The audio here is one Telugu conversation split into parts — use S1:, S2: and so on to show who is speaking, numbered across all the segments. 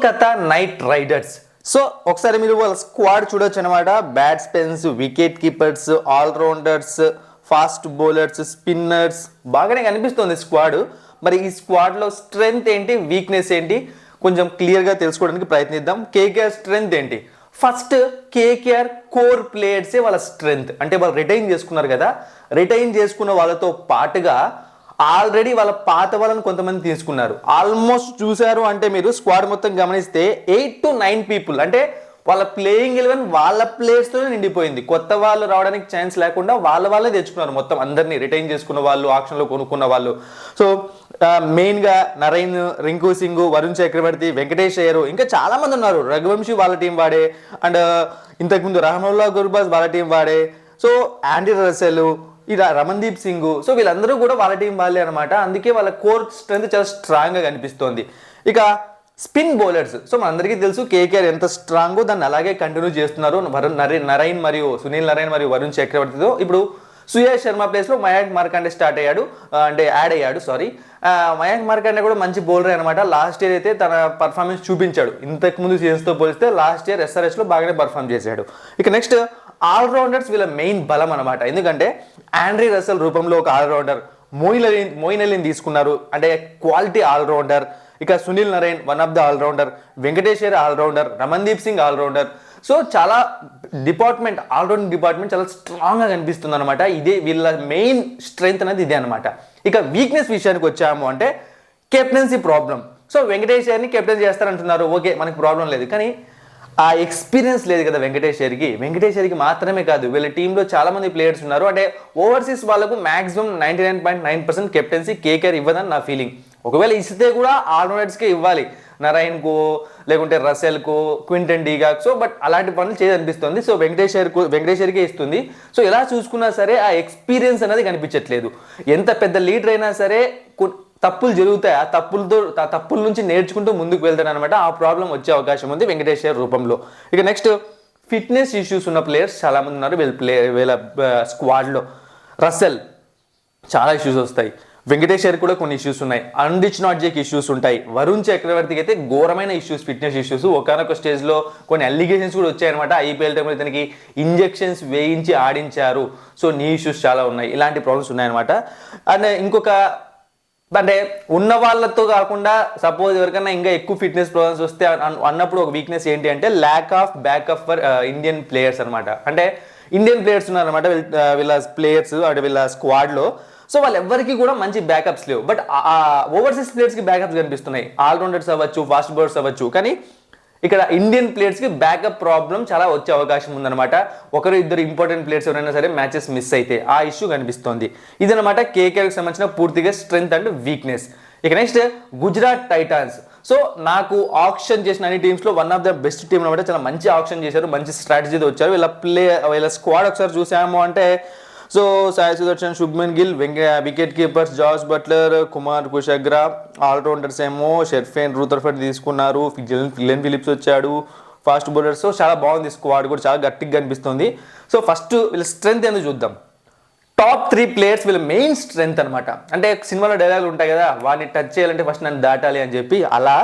S1: Kolkata night riders. సో ఒకసారి మీరు వాళ్ళ స్క్వాడ్ చూడొచ్చు అనమాట. Batsmens, wicket keepers, allrounders, fast bowlers, spinners, బాగానే కనిపిస్తుంది స్క్వాడ్. మరి ఈ స్క్వాడ్లో స్ట్రెంగ్త్ ఏంటి, వీక్నెస్ ఏంటి, కొంచెం క్లియర్గా తెలుసుకోవడానికి ప్రయత్నిద్దాం. కేకేఆర్ స్ట్రెంగ్త్ ఏంటి? ఫస్ట్ కేకేఆర్ కోర్ ప్లేయర్సే వాళ్ళ స్ట్రెంగ్త్. అంటే వాళ్ళు రిటైన్ చేసుకున్నారు కదా, రిటైన్ చేసుకున్న వాళ్ళతో పాటుగా ఆల్రెడీ వాళ్ళ పాత వాళ్ళని కొంతమంది తీసుకున్నారు. ఆల్మోస్ట్ చూశారు అంటే మీరు స్క్వాడ్ మొత్తం గమనిస్తే 8 to 9 పీపుల్, అంటే వాళ్ళ ప్లేయింగ్ 11 వాళ్ళ ప్లేయర్స్తోనే నిండిపోయింది. కొత్త వాళ్ళు రావడానికి ఛాన్స్ లేకుండా వాళ్ళే తెచ్చుకున్నారు మొత్తం అందరినీ. రిటైన్ చేసుకున్న వాళ్ళు, ఆక్షన్లో కొనుక్కున్న వాళ్ళు. సో మెయిన్గా నరైన్, రింకు సింగ్, వరుణ్ చక్రవర్తి, వెంకటేష్ అయ్యర్, ఇంకా చాలా మంది ఉన్నారు. రఘువంశీ వాళ్ళ టీం వాడే, అండ్ ఇంతకుముందు రహమనుల్లా గుర్బాజ్ వాళ్ళ టీం వాడే. సో ఆండ్రీ రసెల్, ఇలా రమన్దీప్ సింగ్, సో వీళ్ళందరూ కూడా వాళ్ళ టీం వాళ్ళే అనమాట. అందుకే వాళ్ళ కోర్ స్ట్రెంత్ చాలా స్ట్రాంగ్గా కనిపిస్తోంది. ఇక స్పిన్ బౌలర్స్, సో మనందరికీ తెలుసు కేకేఆర్ ఎంత స్ట్రాంగో దాన్ని అలాగే కంటిన్యూ చేస్తున్నారు. నరైన్ మరియు సునీల్ నరైన్ మరియు వరుణ్ చక్రవర్తితో. ఇప్పుడు సుయాష్ శర్మ ప్లేస్లో మయాంక్ మార్కండే యాడ్ అయ్యాడు. మయాంక్ మార్కండే కూడా మంచి బౌలర్ అనమాట. లాస్ట్ ఇయర్ అయితే తన పర్ఫార్మెన్స్ చూపించాడు. ఇంతకుముందు సీజన్స్తో పోలిస్తే లాస్ట్ ఇయర్ SRHలో బాగానే పర్ఫార్మ్ చేశాడు. ఇక నెక్స్ట్ ఆల్రౌండర్స్ వీళ్ళ మెయిన్ బలం అనమాట. ఎందుకంటే ఆండ్రీ రసెల్ రూపంలో ఒక ఆల్రౌండర్, మోయిన్ అలీని తీసుకున్నారు, అంటే క్వాలిటీ ఆల్రౌండర్. ఇక Sunil Narine one of the allrounder, Venkatesh Iyer allrounder, Ramandeep Singh allrounder. So చాలా ఆల్రౌండింగ్ డిపార్ట్మెంట్ చాలా స్ట్రాంగ్గా కనిపిస్తుంది అనమాట. ఇదే వీళ్ళ మెయిన్ స్ట్రెంగ్త్ అనేది ఇదే అనమాట. ఇక వీక్నెస్ విషయానికి వచ్చాము అంటే కెప్టెన్సీ ప్రాబ్లం. సో వెంకటేష్ అయ్యర్ని కెప్టెన్ చేస్తారంటున్నారు, ఓకే, మనకి ప్రాబ్లం లేదు. కానీ ఆ ఎక్స్పీరియన్స్ లేదు కదా వెంకటేష్ అయ్యర్కి మాత్రమే కాదు, వీళ్ళ టీంలో చాలా మంది ప్లేయర్స్ ఉన్నారు. అంటే ఓవర్సీస్ వాళ్ళకు మాక్సిమం 99.9% కెప్టెన్సీ కేకేఆర్ ఇవ్వదని నా ఫీలింగ్. ఒకవేళ ఇస్తే కూడా ఆల్రౌండర్స్కే ఇవ్వాలి, నరైన్కో లేకుంటే రసెల్కో, క్వింటన్ డీగాక్. సో బట్ అలాంటి పనులు చేయదనిపిస్తుంది. సో వెంకటేష్ అయ్యర్కే ఇస్తుంది. సో ఎలా చూసుకున్నా సరే ఆ ఎక్స్పీరియన్స్ అనేది కనిపించట్లేదు. ఎంత పెద్ద లీడర్ అయినా సరే తప్పులు జరుగుతాయి, ఆ తప్పుల నుంచి నేర్చుకుంటూ ముందుకు వెళ్తాడు అనమాట. ఆ ప్రాబ్లం వచ్చే అవకాశం ఉంది వెంకటేష్ అయ్యర్ రూపంలో. ఇక నెక్స్ట్ ఫిట్నెస్ ఇష్యూస్ ఉన్న ప్లేయర్స్ చాలా మంది ఉన్నారు వీళ్ళ స్క్వాడ్లో. రసెల్ చాలా ఇష్యూస్ వస్తాయి, వెంకటేష్ అయ్యర్ కూడా కొన్ని ఇష్యూస్ ఉన్నాయి, అన్రిచ్ నాట్జేక్ ఇష్యూస్ ఉంటాయి. వరుణ్ చక్రవర్తికి అయితే ఘోరమైన ఇష్యూస్, ఫిట్నెస్ ఇష్యూస్. ఒకనొక స్టేజ్లో కొన్ని అలిగేషన్స్ కూడా వచ్చాయన్నమాట. IPL టైంలో ఇతనికి ఇంజెక్షన్స్ వేయించి ఆడించారు. సో నీ ఇష్యూస్ చాలా ఉన్నాయి, ఇలాంటి ప్రాబ్లమ్స్ ఉన్నాయన్నమాట. అండ్ ఇంకొక అంటే ఉన్న వాళ్ళతో కాకుండా సపోజ్ ఎవరికైనా ఇంకా ఎక్కువ ఫిట్నెస్ ప్రాబ్లమ్స్ వస్తే అన్నప్పుడు ఒక వీక్నెస్ ఏంటి అంటే lack of backup for Indian players అనమాట. అంటే ఇండియన్ ప్లేయర్స్ ఉన్నారనమాట వీళ్ళ ప్లేయర్స్, అంటే వీళ్ళ స్క్వాడ్లో. సో వాళ్ళు ఎవరికి కూడా మంచి బ్యాకప్స్ లేవు. బట్ ఓవర్సీస్ ప్లేయర్స్కి బ్యాకప్స్ కనిపిస్తున్నాయి, ఆల్రౌండర్స్ అవ్వచ్చు, ఫాస్ట్ బౌలర్స్ అవ్వచ్చు. కానీ ఇక్కడ ఇండియన్ ప్లేయర్స్కి బ్యాకప్ ప్రాబ్లం చాలా వచ్చే అవకాశం ఉందన్నమాట. ఒకరు ఇద్దరు ఇంపార్టెంట్ ప్లేయర్స్ ఎవరైనా సరే మ్యాచెస్ మిస్ అయితే ఆ ఇష్యూ కనిపిస్తోంది. ఇదనమాట కేకేఆర్కి సంబంధించిన పూర్తిగా స్ట్రెంగ్త్ అండ్ వీక్నెస్. ఇక నెక్స్ట్ గుజరాత్ టైటాన్స్. సో నాకు ఆప్షన్ చేసిన అన్ని టీమ్స్లో one of the best team అనమాట. చాలా మంచి ఆప్షన్ చేశారు, మంచి స్ట్రాటజీతో వచ్చారు. వీళ్ళ స్క్వాడ్ ఒకసారి చూసాము అంటే so Sai Sudharsan, Shubman Gill, wicket keepers Jos Buttler, Kumar Kushagra, allrounders ఏమో షెర్ఫేన్ రూథర్ఫర్డ్ తీసుకున్నారు, గ్లెన్ ఫిలిప్స్ వచ్చాడు, ఫాస్ట్ బౌలర్స్. సో చాలా బాగుంది స్క్వాడ్ కూడా, చాలా గట్టిగా కనిపిస్తుంది. సో ఫస్ట్ వీళ్ళ స్ట్రెంగ్త్ ఎందుకు చూద్దాం. టాప్ 3 ప్లేయర్స్ వీళ్ళ మెయిన్ స్ట్రెంగ్త్ అనమాట. అంటే సినిమాలో డైలాగులు ఉంటాయి కదా, వాడిని టచ్ చేయాలంటే ఫస్ట్ నన్ను దాటాలి అని చెప్పి, అలా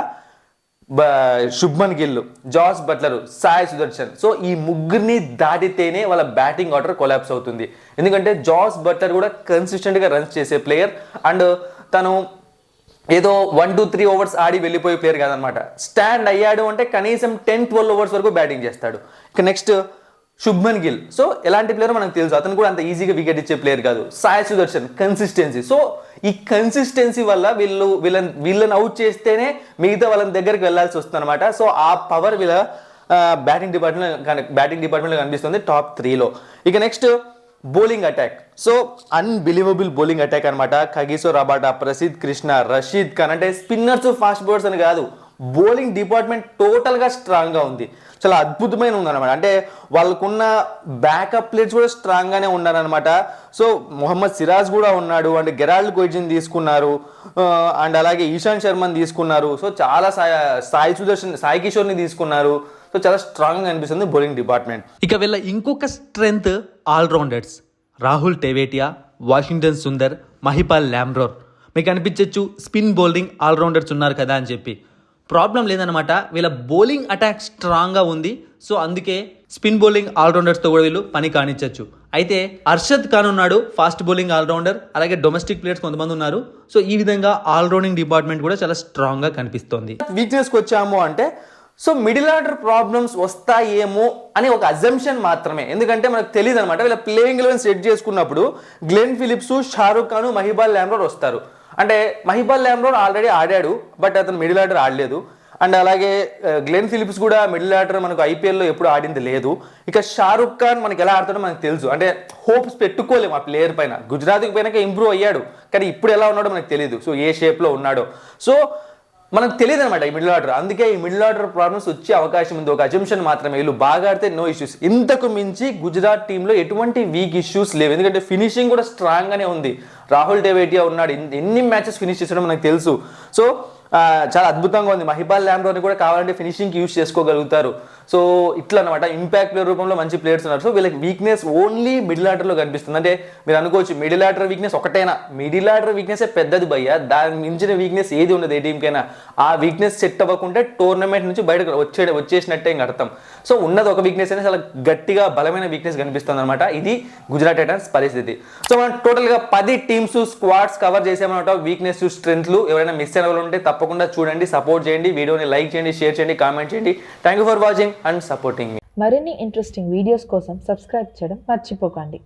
S1: Shubman Gill, Jos Buttler, Sai Sudharsan. So ఈ ముగ్గురిని దాటితేనే వాళ్ళ బ్యాటింగ్ ఆర్డర్ కొలాప్స్ అవుతుంది. ఎందుకంటే జాస్ బట్లర్ కూడా కన్సిస్టెంట్గా రన్స్ చేసే ప్లేయర్, అండ్ తను ఏదో 1-2-3 ఓవర్స్ ఆడి వెళ్ళిపోయే ప్లేయర్ కాదనమాట. స్టాండ్ అయ్యాడు అంటే కనీసం 10-12 ఓవర్స్ వరకు బ్యాటింగ్ చేస్తాడు. ఇక నెక్స్ట్ శుభ్మన్ గిల్. సో ఎలాంటి ప్లేయర్ మనకు తెలుసు, అతను కూడా అంత ఈజీగా వికెట్ ఇచ్చే ప్లేయర్ కాదు. సాయి సుదర్శన్ కన్సిస్టెన్సీ. సో ఈ కన్సిస్టెన్సీ వల్ల వీళ్ళని అవుట్ చేస్తేనే మిగతా వాళ్ళ దగ్గరికి వెళ్ళాల్సి వస్తుంది అనమాట. సో ఆ పవర్ వీళ్ళ బ్యాటింగ్ డిపార్ట్మెంట్లో కనిపిస్తుంది టాప్ 3లో. ఇక next bowling attack. So unbelievable bowling attack అనమాట. Kagiso Rabada, Prasidh Krishna, Rashid Khan. అంటే స్పిన్నర్స్, ఫాస్ట్ బౌలర్స్ అని కాదు, బౌలింగ్ డిపార్ట్మెంట్ టోటల్గా స్ట్రాంగ్గా ఉంది, చాలా అద్భుతమైన ఉందన్నమాట. అంటే వాళ్ళకున్న బ్యాకప్ ప్లేయర్స్ కూడా స్ట్రాంగ్గానే ఉన్నారనమాట. సో మొహమ్మద్ సిరాజ్ కూడా ఉన్నాడు, అండ్ గెరాల్డ్ కోయిజిన్ తీసుకున్నారు, అండ్ అలాగే ఈశాంత్ శర్మని తీసుకున్నారు. సో చాలా సాయి కిషోర్ని తీసుకున్నారు. సో చాలా స్ట్రాంగ్గా అనిపిస్తుంది బౌలింగ్ డిపార్ట్మెంట్.
S2: ఇక వీళ్ళ ఇంకొక strength allrounders. Rahul Tewatia, Washington Sundar, Mahipal Lomror. మీకు అనిపించవచ్చు స్పిన్ బౌలింగ్ ఆల్రౌండర్స్ ఉన్నారు కదా అని చెప్పి. ప్రాబ్లం లేదనమాట. వీళ్ళ బౌలింగ్ అటాక్ స్ట్రాంగ్గా ఉంది. సో అందుకే స్పిన్ బౌలింగ్ ఆల్రౌండర్స్తో కూడా వీళ్ళు పని కానిచ్చచ్చు. అయితే అర్షద్ ఖాన్ ఉన్నాడు, ఫాస్ట్ బౌలింగ్ ఆల్రౌండర్. అలాగే డొమెస్టిక్ ప్లేయర్స్ కొంతమంది ఉన్నారు. సో ఈ విధంగా ఆల్రౌండింగ్ డిపార్ట్మెంట్ కూడా చాలా స్ట్రాంగ్గా కనిపిస్తోంది.
S1: వీక్నెస్కి వచ్చాము అంటే సో మిడిల్ ఆర్డర్ ప్రాబ్లమ్స్ వస్తాయేమో అని ఒక అజంప్షన్ మాత్రమే. ఎందుకంటే మనకు తెలియదు అనమాట. వీళ్ళ ప్లేయింగ్ ఎలెవెన్ సెట్ చేసుకున్నప్పుడు గ్లెన్ ఫిలిప్స్, షారుఖ్ ఖాన్, మహిబాల్ లామ్రోర్ వస్తారు. అంటే మహిబాల్ లామ్రోర్ ఆల్రెడీ ఆడాడు, బట్ అతను మిడిల్ ఆర్డర్ ఆడలేదు. అండ్ అలాగే గ్లెన్ ఫిలిప్స్ కూడా మిడిల్ ఆర్డర్ మనకు ఐపీఎల్లో ఎప్పుడు ఆడింది లేదు. ఇక షారుఖ్ ఖాన్ మనకి ఎలా ఆడుతాడో మనకు తెలుసు. అంటే హోప్స్ పెట్టుకోలేము ఆ ప్లేయర్ పైన. గుజరాత్కి పోయినాక ఇంప్రూవ్ అయ్యాడు, కానీ ఇప్పుడు ఎలా ఉన్నాడో మనకు తెలియదు. సో ఏ షేప్లో ఉన్నాడో సో మనకు తెలియదు అనమాట ఈ మిడిల్ ఆర్డర్. అందుకే ఈ మిడిల్ ఆర్డర్ ప్రాబ్లమ్స్ వచ్చే అవకాశం ఉంది. ఒక అజంప్షన్ మాత్రమే. వీళ్ళు బాగా ఆడితే నో ఇష్యూస్. ఇంతకు మించి గుజరాత్ టీంలో ఎటువంటి వీక్ ఇష్యూస్ లేవు. ఎందుకంటే ఫినిషింగ్ కూడా స్ట్రాంగ్గానే ఉంది. రాహుల్ టెవేటియా ఉన్నాడు, ఎన్ని మ్యాచెస్ ఫినిష్ చేసాడో మనకు తెలుసు. సో చాలా అద్భుతంగా ఉంది. మహిబాల్ లామ్రోని కూడా కావాలంటే ఫినిషింగ్కి యూస్ చేసుకోగలుగుతారు. సో ఇట్లా అనమాట ఇంపాక్ట్ ప్లేయర్ రూపంలో మంచి ప్లేయర్స్ ఉన్నారు. సో వీళ్ళకి వీక్నెస్ ఓన్లీ మిడిల్ ఆర్డర్లో కనిపిస్తుంది. అంటే మీరు అనుకోవచ్చు మిడిల్ ఆర్డర్ వీక్నెస్ ఒకటేనా? మిడిల్ ఆర్డర్ వీక్నెస్ పెద్దది భయ్యా, దాని మించిన వీక్నెస్ ఏది ఉండదు ఏ టీంకైనా. ఆ వీక్నెస్ సెట్ అవ్వకుంటే టోర్నమెంట్ నుంచి బయటకు వచ్చేసినట్టే ఇంక అర్థం. సో ఉన్నది ఒక వీక్నెస్ అనేది చాలా గట్టిగా బలమైన వీక్నెస్ కనిపిస్తుంది అనమాట. ఇది గుజరాత్ టైటన్స్ పరిస్థితి. సో మనం టోటల్గా 10 టీమ్స్ స్క్వాడ్స్ కవర్ చేసామన్నమాట. వీక్నెస్, స్ట్రెంత్లు. ఎవరైనా మిస్ అయిన వాళ్ళు ఉంటే తప్పకుండా చూడండి, సపోర్ట్ చేయండి, వీడియోని లైక్ చేయండి, షేర్ చేయండి, కామెంట్ చేయండి. Thank you for watching and supporting మీ.
S3: మరిన్ని ఇంట్రెస్టింగ్ వీడియోస్ కోసం సబ్స్క్రైబ్ చేయడం మర్చిపోకండి.